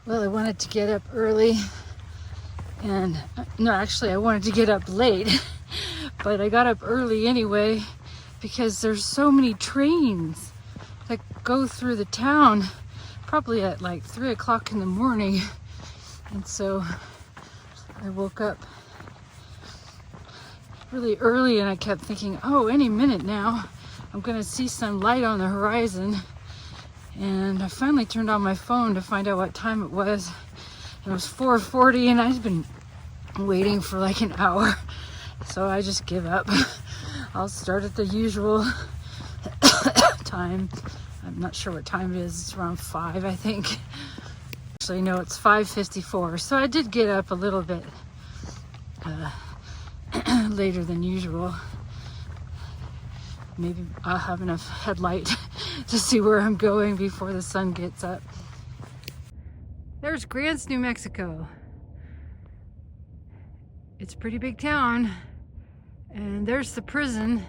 Well, I wanted to get up early, and no, actually I wanted to get up late, but I got up early anyway because there's so many trains that go through the town, probably at like 3 o'clock in the morning. And so I woke up really early and I kept thinking, oh, any minute now I'm gonna see some light on the horizon. And I finally turned on my phone to find out what time it was. It was 4:40 and I've been waiting for like an hour. So I just give up. I'll start at the usual time. I'm not sure what time it is. It's around 5, I think. Actually, no, it's 5:54. So I did get up a little bit later than usual. Maybe I'll have enough headlight to see where I'm going before the sun gets up. There's Grants, New Mexico. It's a pretty big town. And there's the prison.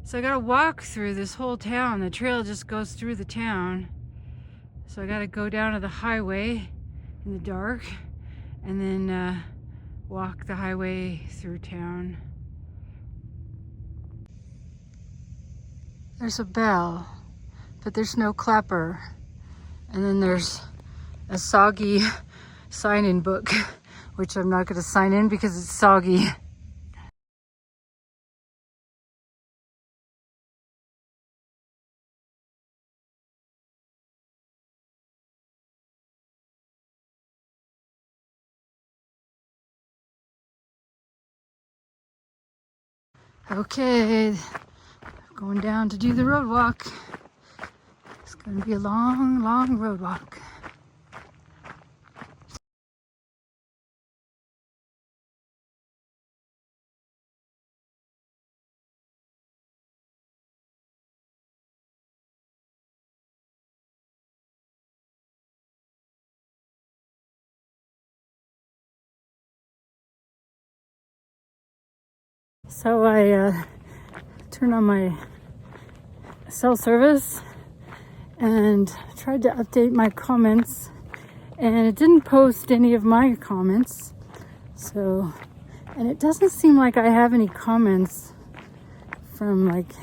So I gotta walk through this whole town. The trail just goes through the town. So I gotta go down to the highway in the dark and then walk the highway through town. There's a bell, but there's no clapper. And then there's a soggy sign-in book, which I'm not gonna sign in because it's soggy. Okay, going down to do the road walk. It's going to be a long, long road walk. So I turned on my cell service and tried to update my comments, and it didn't post any of my comments. So, and it doesn't seem like I have any comments from like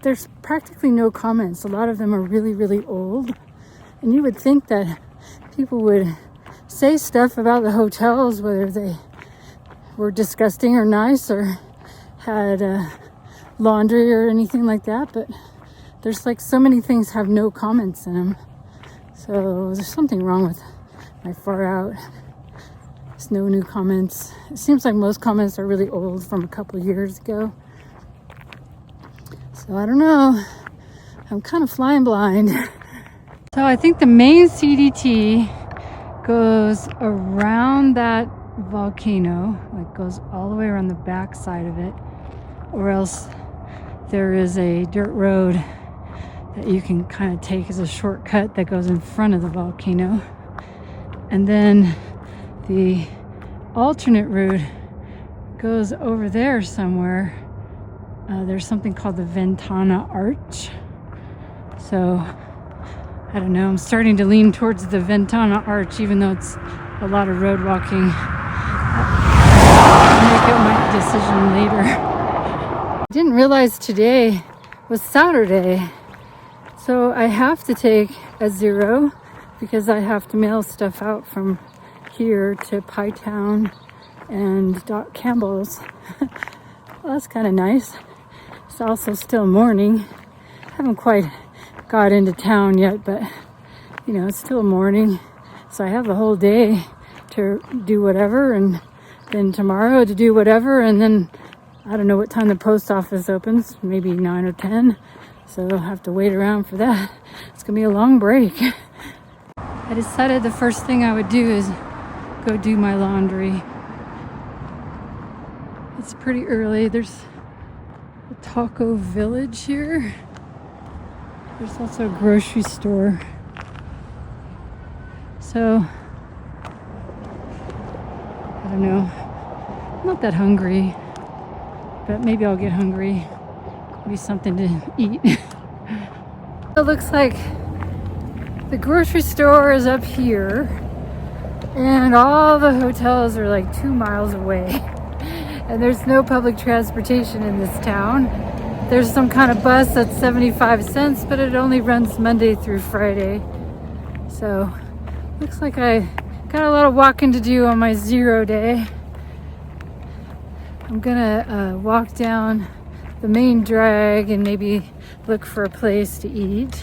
there's practically no comments. A lot of them are really, really old. And you would think that people would say stuff about the hotels, whether they were disgusting or nice or had laundry or anything like that, but there's like so many things have no comments in them. So there's something wrong with my far out. There's no new comments. It seems like most comments are really old from a couple of years ago. So I don't know. I'm kind of flying blind. So I think the main CDT goes around that volcano, like goes all the way around the back side of it, or else there is a dirt road that you can kind of take as a shortcut that goes in front of the volcano. And then the alternate route goes over there somewhere. There's something called the Ventana Arch. So I don't know, I'm starting to lean towards the Ventana Arch, even though it's a lot of road walking. I'll make up my decision later. I didn't realize today was Saturday, so I have to take a 0 because I have to mail stuff out from here to Pie Town and Doc Campbell's. Well, that's kind of nice. It's also still morning. I haven't quite got into town yet, but you know, it's still morning, so I have the whole day to do whatever, and then tomorrow to do whatever, and then I don't know what time the post office opens, maybe 9 or 10, so I'll have to wait around for that. It's gonna be a long break. I decided the first thing I would do is go do my laundry. It's pretty early. There's a taco village here. There's also a grocery store. So, I don't know. I'm not that hungry, but maybe I'll get hungry. Maybe something to eat. It looks like The grocery store is up here, and all the hotels are like 2 miles away. And there's no public transportation in this town. There's some kind of bus that's 75 cents, but it only runs Monday through Friday. So, looks like I got a lot of walking to do on my 0 day. I'm gonna walk down the main drag and maybe look for a place to eat.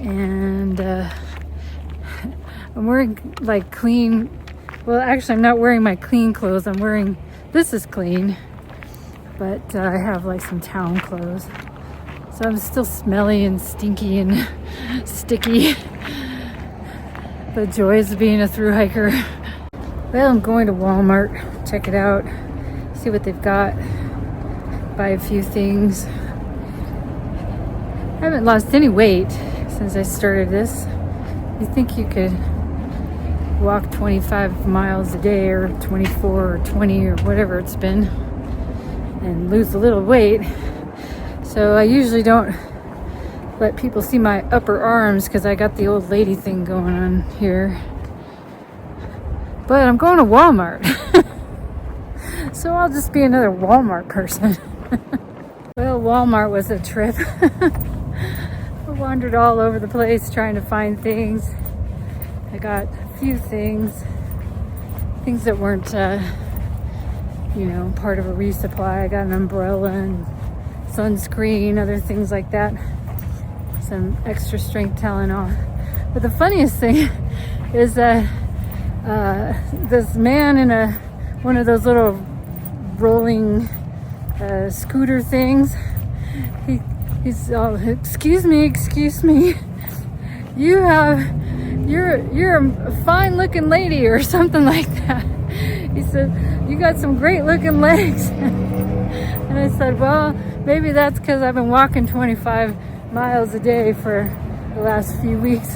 And I'm wearing like clean, well actually I'm not wearing my clean clothes, I'm wearing, this is clean, but I have like some town clothes. So I'm still smelly and stinky and sticky. The joys of being a thru hiker. Well, I'm going to Walmart, check it out, see what they've got, buy a few things. I haven't lost any weight since I started this. You think you could walk 25 miles a day or 24 or 20 or whatever it's been and lose a little weight. So I usually don't let people see my upper arms because I got the old lady thing going on here. But I'm going to Walmart. So I'll just be another Walmart person. Well, Walmart was a trip. I wandered all over the place trying to find things. I got a few things that weren't, part of a resupply. I got an umbrella and sunscreen, other things like that. Some extra strength Tylenol. But the funniest thing is that this man in one of those little rolling scooter things, he's excuse me, you're a fine looking lady or something like that. He said, you got some great looking legs. And I said, well, maybe that's because I've been walking 25 miles a day for the last few weeks,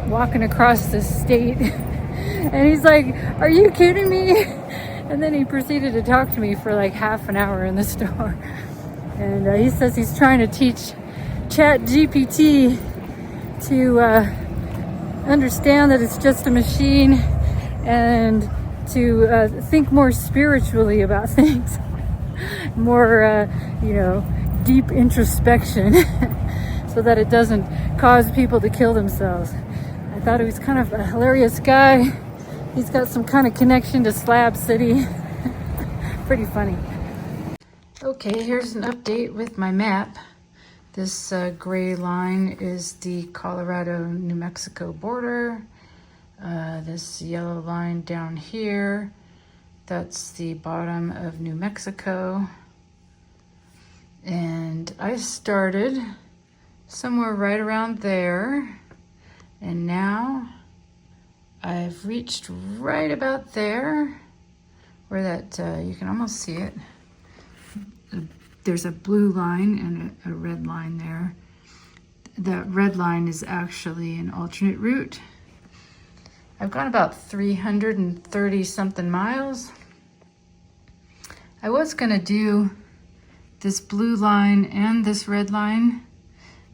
walking across the state. And he's like, are you kidding me? And then he proceeded to talk to me for like half an hour in the store. And he says he's trying to teach ChatGPT to understand that it's just a machine and to think more spiritually about things. More, deep introspection so that it doesn't cause people to kill themselves. I thought he was kind of a hilarious guy. He's got some kind of connection to Slab City. Pretty funny. Okay, here's an update with my map. This gray line is the Colorado-New Mexico border. This yellow line down here, that's the bottom of New Mexico. And I started somewhere right around there, and now I've reached right about there where that, you can almost see it. There's a blue line and a red line there. That red line is actually an alternate route. I've gone about 330 something miles. I was gonna do this blue line and this red line,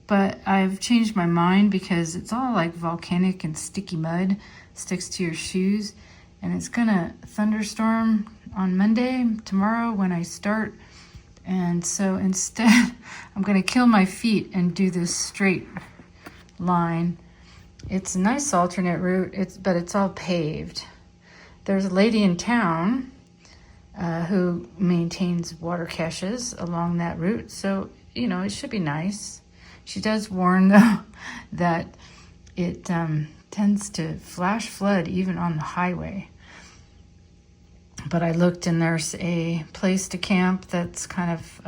but I've changed my mind because it's all like volcanic and sticky mud, sticks to your shoes, and it's gonna thunderstorm on Monday, tomorrow when I start. And so instead, I'm gonna kill my feet and do this straight line. It's a nice alternate route, but it's all paved. There's a lady in town who maintains water caches along that route, so it should be nice. She does warn though that it tends to flash flood even on the highway. But I looked and there's a place to camp that's kind of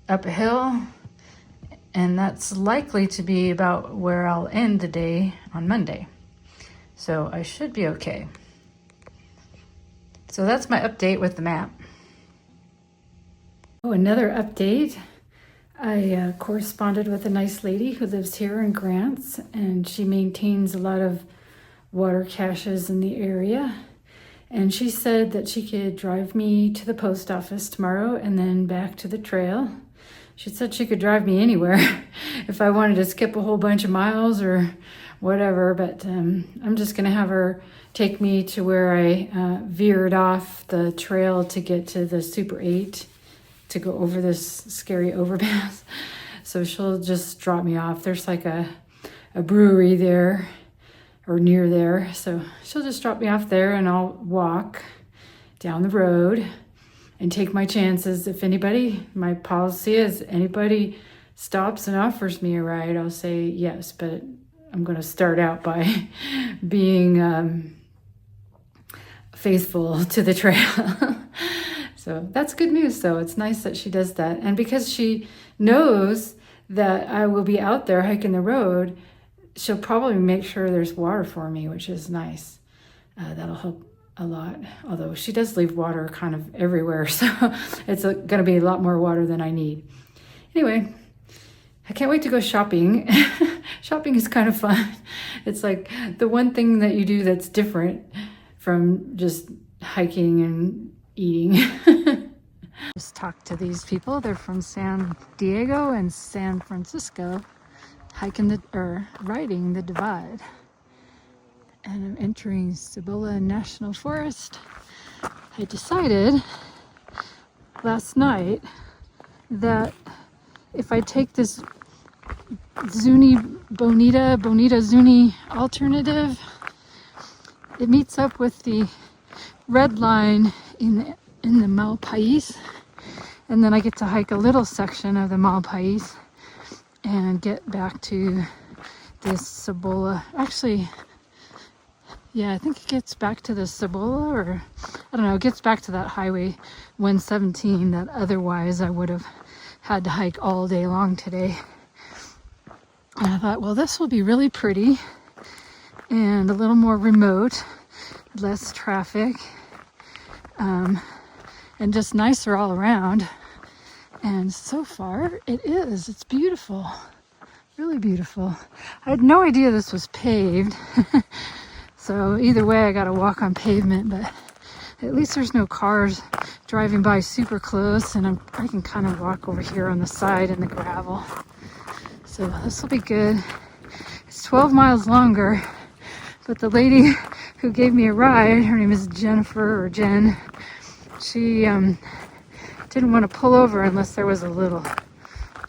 up a hill, and that's likely to be about where I'll end the day on Monday. So I should be okay. So that's my update with the map. Oh, another update. I corresponded with a nice lady who lives here in Grants, and she maintains a lot of water caches in the area. And she said that she could drive me to the post office tomorrow and then back to the trail. She said she could drive me anywhere if I wanted to skip a whole bunch of miles or whatever, but I'm just gonna have her take me to where I veered off the trail to get to the Super 8 to go over this scary overpass. So she'll just drop me off. There's like a brewery there or near there. So she'll just drop me off there and I'll walk down the road and take my chances. If anybody, my policy is anybody stops and offers me a ride, I'll say yes, but I'm going to start out by being faithful to the trail. So that's good news, though. It's nice that she does that. And because she knows that I will be out there hiking the road, she'll probably make sure there's water for me, which is nice. That'll help a lot. Although she does leave water kind of everywhere, so it's going to be a lot more water than I need. Anyway, I can't wait to go shopping. Shopping is kind of fun. It's like the one thing that you do that's different from just hiking and eating. Just talked to these people. They're from San Diego and San Francisco, riding the divide. And I'm entering Cibola National Forest. I decided last night that if I take this Bonita-Zuni alternative, it meets up with the red line in the Malpais, and then I get to hike a little section of the Malpais and get back to this Cibola. Actually, yeah, I think it gets back to the Cibola, or I don't know, it gets back to that Highway 117 that otherwise I would have had to hike all day long today. And I thought, well, this will be really pretty and a little more remote, less traffic, and just nicer all around. And so far it is. It's beautiful, really beautiful. I had no idea this was paved. So either way I gotta walk on pavement, but at least there's no cars driving by super close, and I can kind of walk over here on the side in the gravel. So this will be good. It's 12 miles longer, but the lady who gave me a ride, her name is Jennifer or Jen, she didn't want to pull over unless there was a little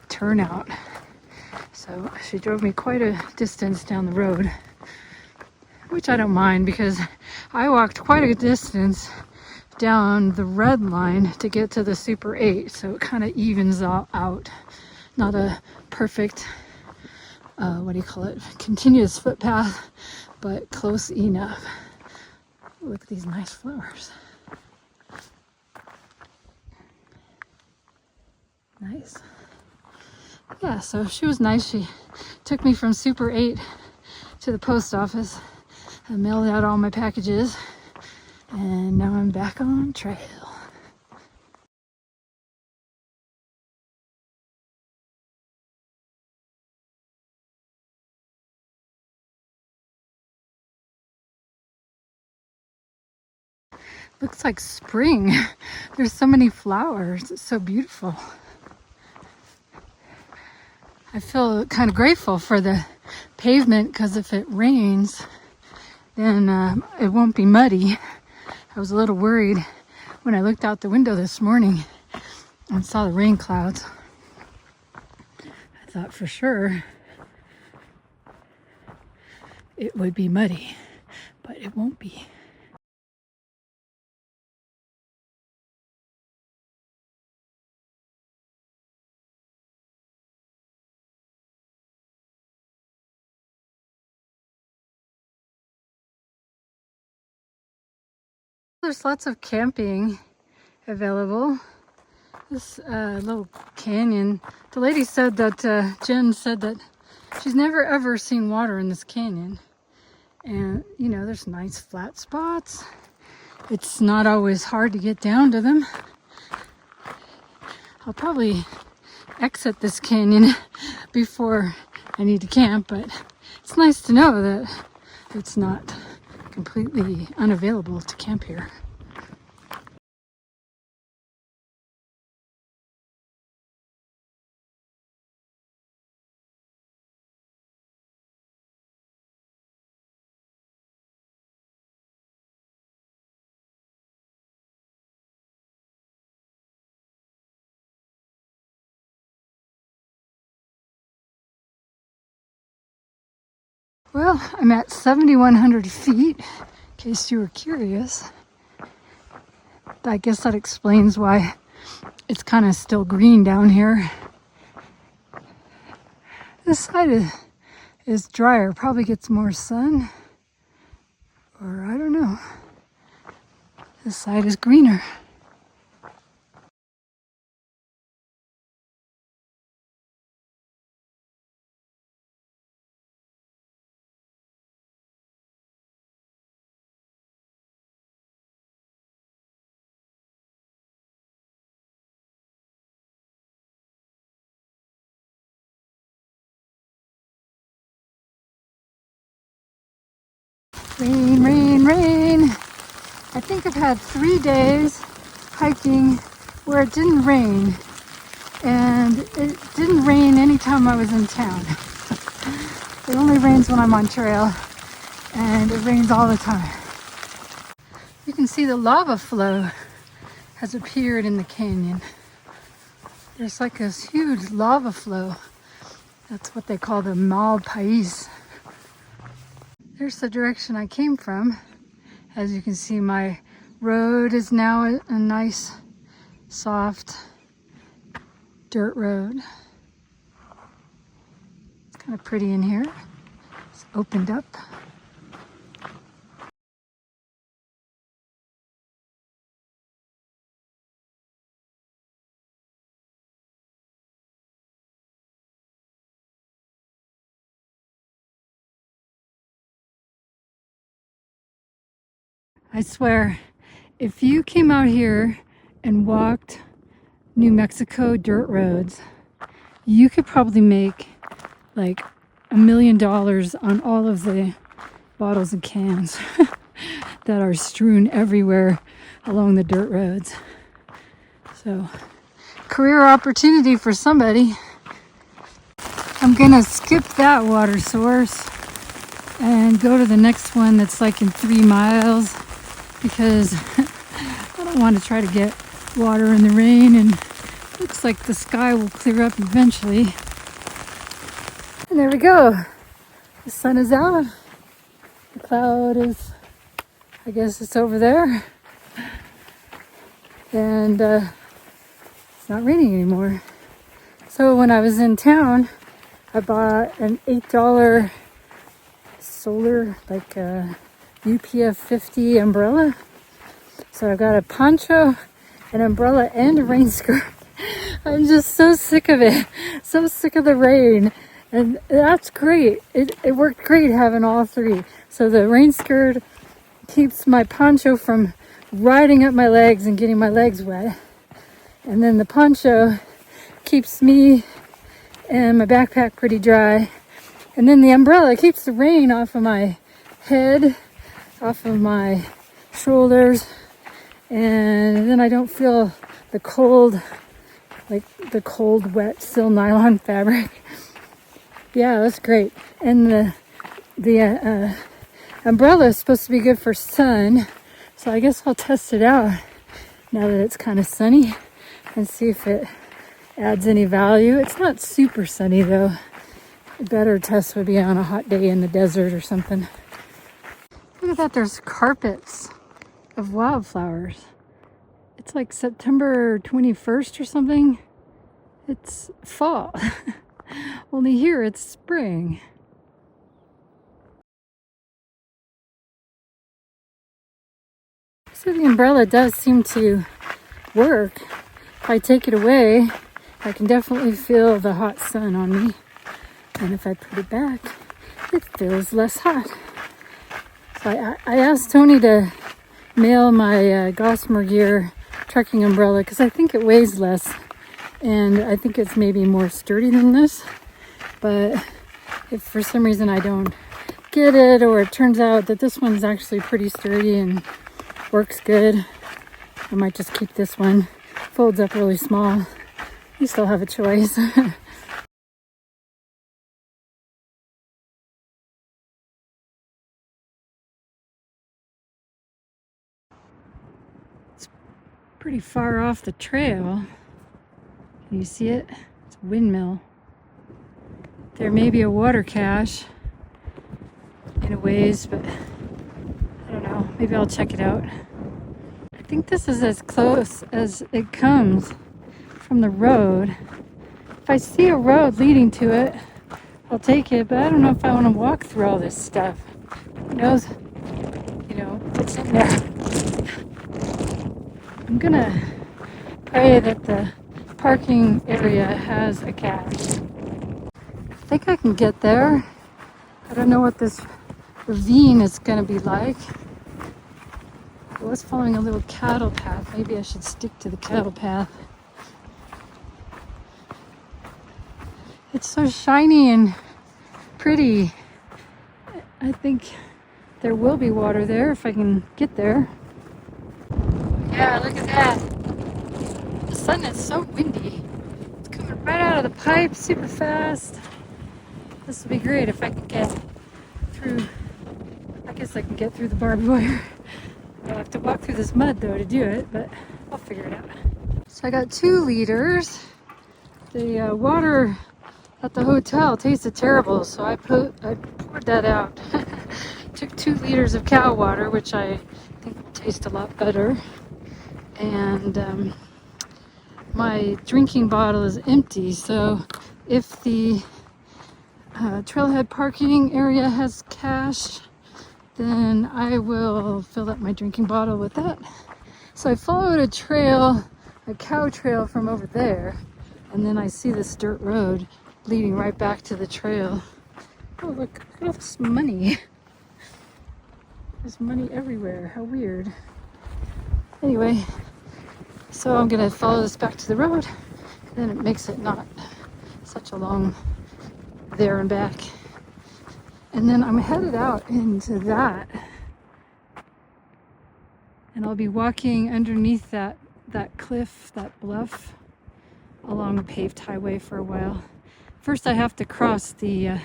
turnout. So she drove me quite a distance down the road, which I don't mind because I walked quite a distance down the red line to get to the Super 8, so it kind of evens out. Not a perfect, continuous footpath, but close enough. Look at these nice flowers. Nice. Yeah, so she was nice. She took me from Super 8 to the post office. I mailed out all my packages, and now I'm back on trail. Looks like spring. There's so many flowers. It's so beautiful. I feel kind of grateful for the pavement because if it rains, then it won't be muddy. I was a little worried when I looked out the window this morning and saw the rain clouds. I thought for sure it would be muddy, but it won't be. There's lots of camping available. This little canyon. The lady said that, Jen said that she's never ever seen water in this canyon. And, you know, there's nice flat spots. It's not always hard to get down to them. I'll probably exit this canyon before I need to camp, but it's nice to know that it's not completely unavailable to camp here. Well, I'm at 7,100 feet, in case you were curious. I guess that explains why it's kind of still green down here. This side is drier, probably gets more sun, or I don't know. This side is greener. Rain, rain, rain. I think I've had 3 days hiking where it didn't rain. And it didn't rain anytime I was in town. It only rains when I'm on trail, and it rains all the time. You can see the lava flow has appeared in the canyon. There's like this huge lava flow. That's what they call the Malpais. There's the direction I came from. As you can see, my road is now a nice, soft dirt road. It's kind of pretty in here. It's opened up. I swear, if you came out here and walked New Mexico dirt roads, you could probably make like $1 million on all of the bottles and cans that are strewn everywhere along the dirt roads. So, career opportunity for somebody. I'm gonna skip that water source and go to the next one that's like in 3 miles, because I don't want to try to get water in the rain, and looks like the sky will clear up eventually. And there we go. The sun is out. The cloud is, I guess it's over there. And it's not raining anymore. So when I was in town, I bought an $8 solar, like UPF 50 umbrella. So I got a poncho, an umbrella, and a rain skirt. I'm just so sick of it. So sick of the rain. And that's great. It worked great having all 3. So the rain skirt keeps my poncho from riding up my legs and getting my legs wet. And then the poncho keeps me and my backpack pretty dry. And then the umbrella keeps the rain off of my head, off of my shoulders, and then I don't feel the cold, like the cold, wet, still nylon fabric. Yeah, that's great. And the umbrella is supposed to be good for sun, so I guess I'll test it out now that it's kind of sunny and see if it adds any value. It's not super sunny though. A better test would be on a hot day in the desert or something. Look at that, there's carpets of wildflowers. It's like September 21st or something. It's fall. Only here it's spring. So the umbrella does seem to work. If I take it away, I can definitely feel the hot sun on me. And if I put it back, it feels less hot. So I asked Tony to mail my Gossamer Gear trekking umbrella because I think it weighs less. And I think it's maybe more sturdy than this. But if for some reason I don't get it, or it turns out that this one's actually pretty sturdy and works good, I might just keep this one. Folds up really small. You still have a choice. It's pretty far off the trail. Can you see it? It's a windmill. There may be a water cache. kind of ways, but I don't know. Maybe I'll check it out. I think this is as close as it comes from the road. If I see a road leading to it, I'll take it, but I don't know if I want to walk through all this stuff. Who knows, what's in there. I'm gonna pray that the parking area has a cache. I think I can get there. I don't know what this ravine is gonna be like. I was following a little cattle path. Maybe I should stick to the cattle path. It's so shiny and pretty. I think there will be water there if I can get there. Yeah, look at that. The sun is so windy. It's coming right out of the pipe super fast. This would be great if I could get through. I guess I can get through the barbed wire. I'll have to walk through this mud though to do it, but I'll figure it out. So I got 2 liters. The water at the hotel tasted terrible, so I poured that out. Took 2 liters of cow water, which I think will taste a lot better. And my drinking bottle is empty, so if the trailhead parking area has cash, then I will fill up my drinking bottle with that. So I followed a trail, a cow trail from over there, and then I see this dirt road leading right back to the trail. Oh, look at all this money. There's money everywhere. How weird. Anyway, so I'm gonna follow this back to the road, and then it makes it not such a long there and back. And then I'm headed out into that, and I'll be walking underneath that cliff, that bluff, along a paved highway for a while. First I have to cross the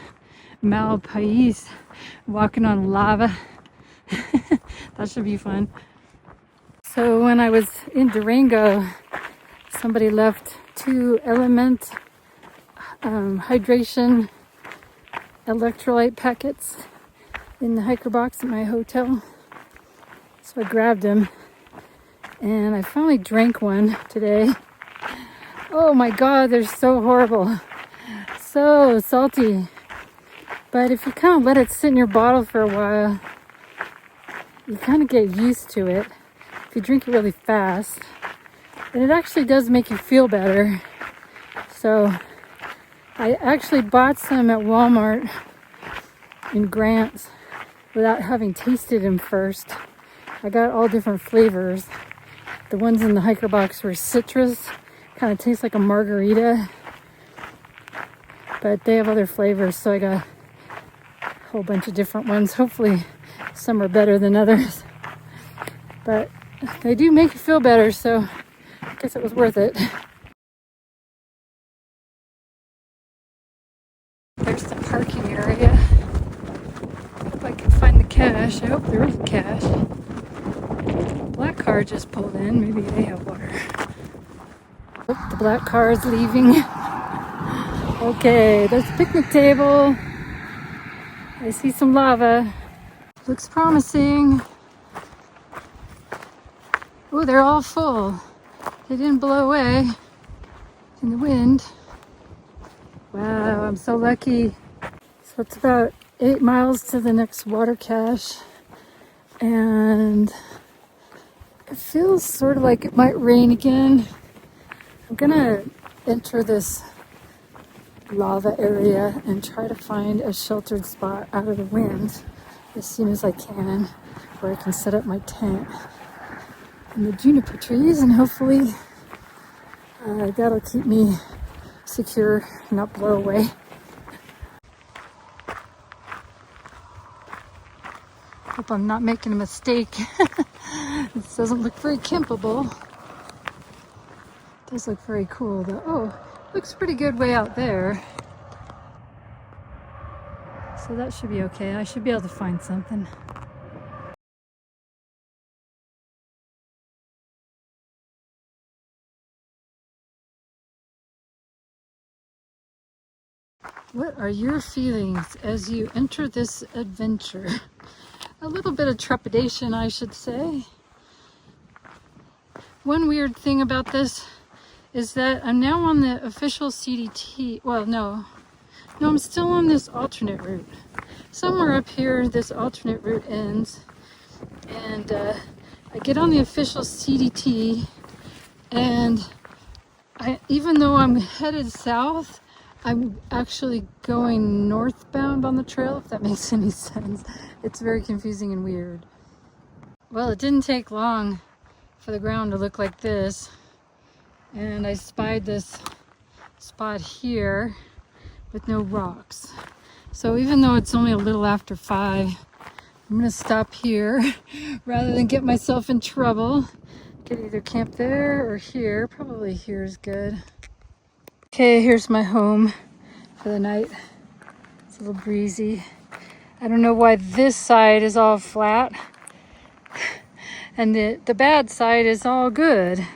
Malpais, walking on lava. That should be fun. So when I was in Durango, somebody left 2 element hydration electrolyte packets in the hiker box at my hotel. So I grabbed them and I finally drank one today. Oh my god, they're so horrible. So salty. But if you kind of let it sit in your bottle for a while, you kind of get used to it. If you drink it really fast, and it actually does make you feel better. So I actually bought some at Walmart in Grants without having tasted them first. I got all different flavors. The ones in the hiker box were citrus, kind of tastes like a margarita, but they have other flavors, so I got a whole bunch of different ones. Hopefully some are better than others, but they do make you feel better, so I guess it was worth it. There's the parking area. Hope I can find the cache. I hope there is a cache. Black car just pulled in. Maybe they have water. Oh, the black car is leaving. Okay, there's a picnic table. I see some lava. Looks promising. Oh, they're all full. They didn't blow away in the wind. Wow, I'm so lucky. So it's about 8 miles to the next water cache, and it feels sort of like it might rain again. I'm gonna enter this lava area and try to find a sheltered spot out of the wind as soon as I can, where I can set up my tent in the juniper trees, and hopefully that'll keep me secure, not blow away. Hope I'm not making a mistake. This doesn't look very campable. It does look very cool though. Oh, looks pretty good way out there. So that should be okay. I should be able to find something. What are your feelings as you enter this adventure? A little bit of trepidation, I should say. One weird thing about this is that I'm now on the official CDT. Well, no, I'm still on this alternate route. Somewhere up here, this alternate route ends, and I get on the official CDT, and even though I'm headed south, I'm actually going northbound on the trail, if that makes any sense. It's very confusing and weird. Well, it didn't take long for the ground to look like this, and I spied this spot here with no rocks. So even though it's only a little after 5, I'm gonna stop here rather than get myself in trouble. Could either camp there or here. Probably here is good. Okay, here's my home for the night. It's a little breezy. I don't know why this side is all flat and the bad side is all good.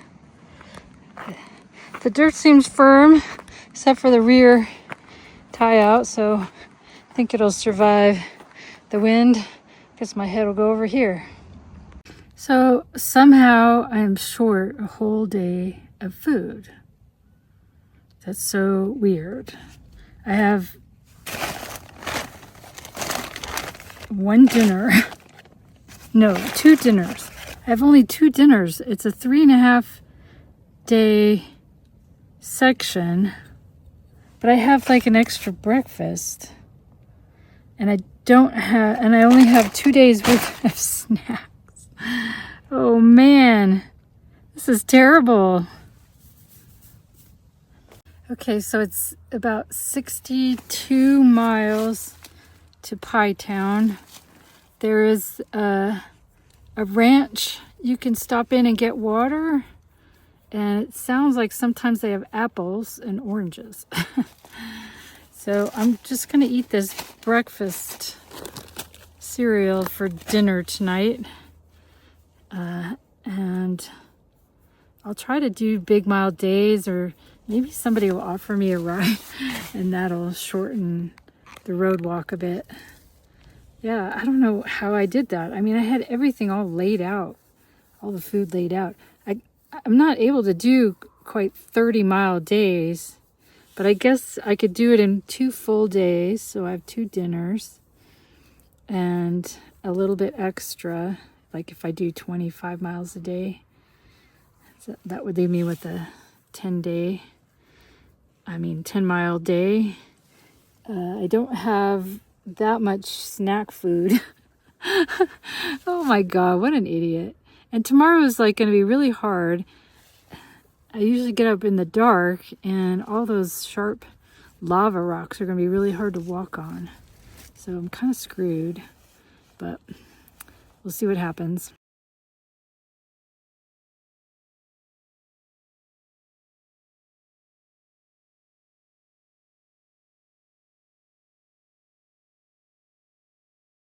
The dirt seems firm except for the rear tie out, so I think it'll survive the wind. Guess my head will go over here. So somehow I am short a whole day of food. That's so weird. I have one dinner. No, 2 dinners. I have only 2 dinners. It's a 3.5 day section, but I have like an extra breakfast, and I only have 2 days worth of snacks. Oh man, this is terrible. Okay, so it's about 62 miles to Pie Town. There is a ranch you can stop in and get water, and it sounds like sometimes they have apples and oranges. So I'm just gonna eat this breakfast cereal for dinner tonight, and I'll try to do big mile days, or maybe somebody will offer me a ride and that'll shorten the road walk a bit. Yeah, I don't know how I did that. I mean, I had everything all laid out, all the food laid out. I'm not able to do quite 30-mile days, but I guess I could do it in 2 full days. So I have 2 dinners and a little bit extra, like if I do 25 miles a day. So that would leave me with a 10-mile day. I don't have that much snack food. Oh my God, what an idiot. And tomorrow is like going to be really hard. I usually get up in the dark, and all those sharp lava rocks are going to be really hard to walk on. So I'm kind of screwed, but we'll see what happens.